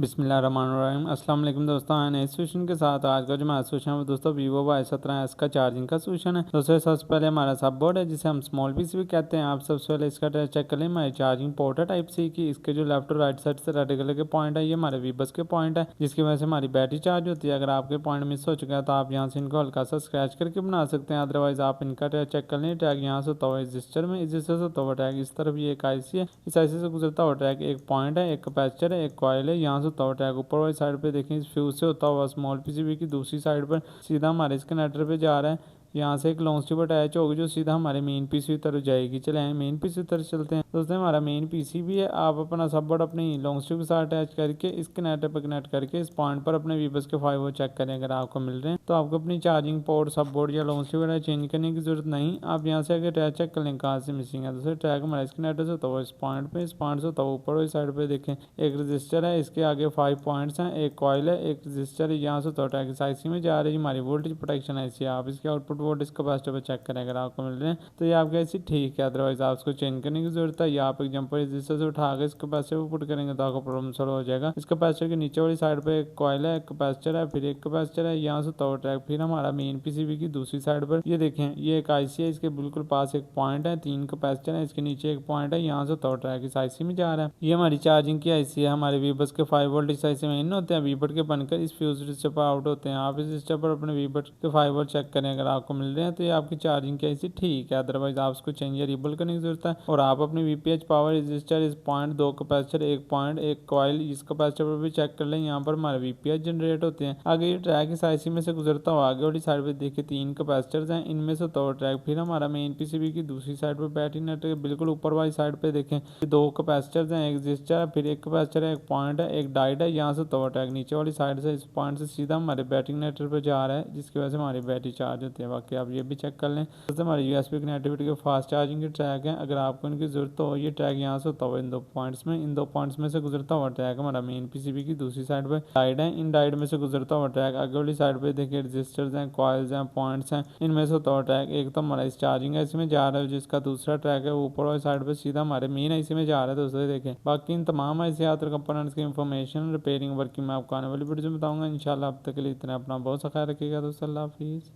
बिस्मिल्लाहिर्रहमानिर्रहीम। अस्सलाम वालेकुम दोस्तों, नए सोल्यूशन के साथ आज का जो हमारा सोल्यूशन है दोस्तों वीवो Y17s का चार्जिंग का सोल्यूशन है। दोस्तों सबसे पहले हमारा सब बोर्ड है जिसे हम स्मॉल पीस भी कहते हैं। आप सबसे पहले इसका टेस्ट चेक कर लें। हमारी चार्जिंग पोर्ट है टाइप सी की। इसके जो लेफ्ट और राइट साइड से रेड कलर के पॉइंट है ये हमारे वीबस के पॉइंट है, जिसकी वजह से हमारी बैटरी चार्ज होती है। अगर आपके पॉइंट मिस हो चुका है तो आप यहाँ से इनको हल्का सा स्क्रैच करके बना सकते हैं। अदरवाइज आप इनका टेस्ट चेक कर लें। टैग यहाँ से होता हुआ रजिस्टर में, इस रजिस्टर से होता हुआ टैग इस तरफ ये एक आईसी है, इस आईसी से गुजरता हुआ टैग एक पॉइंट है, एक कैपेसिटर है, एक कॉइल है। यहाँ से होता हुआ टैग ऊपर वाली साइड पे देखें इस फ्यूज से होता हुआ स्मॉल पीसीबी की दूसरी साइड पर सीधा हमारे इस कनेक्टर पे जा रहा है। यहाँ से एक लॉन्ग स्ट्रिप अटैच होगी जो सीधा हमारे मेन पीसी की तरफ जाएगी। चले मेन पीसी की तरफ चलते हैं। दोस्तों हमारा मेन पीसी भी है। आप अपना सब बोर्ड अपनी लॉन्ग स्ट्रिप के साथ अटैच करके इस कनेक्टर पर कनेक्ट करके इस पॉइंट पर अपने वीबस के 5 वो चेक करें। अगर आपको मिल रहे हैं तो आपको अपनी चार्जिंग पोर्ट, सब बोर्ड या लॉन्ग स्ट्रिप वगैरह चेंज करने की जरूरत नहीं। आप यहाँ से अगर टैग चेक कर लें कहाँ से मिसिंग है। दोस्तों टैग हमारा इस कनेक्टर से होता हुआ इस पॉइंट पे, इस पॉइंट से होता हुआ ऊपर वाली साइड पे देखें एक रजिस्टर है, इसके आगे 5 पॉइंट्स हैं, एक कॉइल है, एक रजिस्टर है। यहाँ से होता हुआ टैग इस आईसी में जा रही है। हमारी वोल्टेज प्रोटेक्शन आईसी है। आप इसके आउटपुट वोल्टेज कैपेसिटर पर चेक करें। अगर आपको मिल रहे हैं तो ये आपके ऐसी ठीक है, अदरवाइज आप उसको चेंज करने की जरूरत है। या आप एक जंपर रजिस्टर से उठा के इस कैपेसिटर को पुट करेंगे तो आपका प्रॉब्लम सॉल्व हो जाएगा। इस कैपेसिटर के नीचे वाली साइड पे एक कॉइल है, एक कैपेसिटर है, फिर एक कैपेसिटर है। यहाँ से तो ट्रैक फिर हमारा मेन पीसीबी की दूसरी साइड पर ये देखें ये एक आईसी है, इसके बिल्कुल पास एक पॉइंट है, 3 कैपेसिटर है, इसके नीचे एक पॉइंट है। यहाँ से तो ट्रैक इस आईसी में जा रहा है। ये हमारी चार्जिंग की आईसी है। हमारे वीबस के 5 वोल्ट इस आईसी में इन होते हैं, वीबट के बनकर इस फ्यूज रजिस्टर पर आउट होते हैं। आप इस रजिस्टर पर अपने वीबट के 5 वोल्ट चेक करें। अगर आपको मिल रहे हैं तो ये आपकी चार्जिंग की आईसी ठीक है, अदरवाइज आप उसको चेंज या रिबल करने की जरूरत है। और आप अपनी वीपीएच पावर रजिस्टर इस पॉइंट, 2 कैपेसिटर, एक पॉइंट, एक कॉइल इस कैपेसिटर पर भी चेक कर लें। यहाँ पर हमारे वीपीएच जनरेट होते हैं। आगे ये ट्रैक इस आईसी में से गुजरता हुआ आगे वाली साइड पे देखिए 3 कैपेसिटर्स हैं, इनमें से तो ट्रैक फिर हमारा मेन पीसीबी की दूसरी साइड पर बैटरी नेट के बिल्कुल ऊपर वाली साइड पे देखें 2 कैपेसिटर्स हैं, एक रजिस्टर है, फिर एक कैपेसिटर है, एक पॉइंट है, एक डायोड है। यहाँ से तो ट्रैक नीचे वाली साइड से इस पॉइंट से सीधा हमारे बैटरी नेटवर्क पर जा रहा है, जिसकी वजह से हमारी बैटरी चार्ज होती है। बाकी आप ये भी चेक कर लें। दोस्तों हमारी यूएसबी कनेक्टिविटी के फास्ट चार्जिंग के ट्रैक हैं। अगर आपको इनकी जरूरत हो ये ट्रैक यहाँ से होता हुआ इन 2 पॉइंट्स में, इन 2 पॉइंट्स में से गुजरता हुआ ट्रैक हमारा मेन पीसीबी की दूसरी साइड पे डायोड है। इन डायोड में से गुजरता हुआ ट्रैक आगे वाली साइड पे देखिए रजिस्टर्स हैं, कॉइल्स हैं, पॉइंट्स हैं, इनमें से होता हुआ ट्रैक एक तो हमारा इस चार्जिंग है इसमें जा रहा है, जिसका दूसरा ट्रैक है वो ऊपर वाली साइड पे सीधा हमारे मेन आईसी में जा रहा है। दोस्तों देखें बाकी इन तमाम आईसी और कंपोनेंट्स की इंफॉर्मेशन रिपेयरिंग वर्किंग मैं आपको आने वाली वीडियो में बताऊंगा इंशाल्लाह। अब तक के लिए इतना, अपना बहुत सा ख्याल रखिएगा दोस्तों। अल्लाह हाफिज़।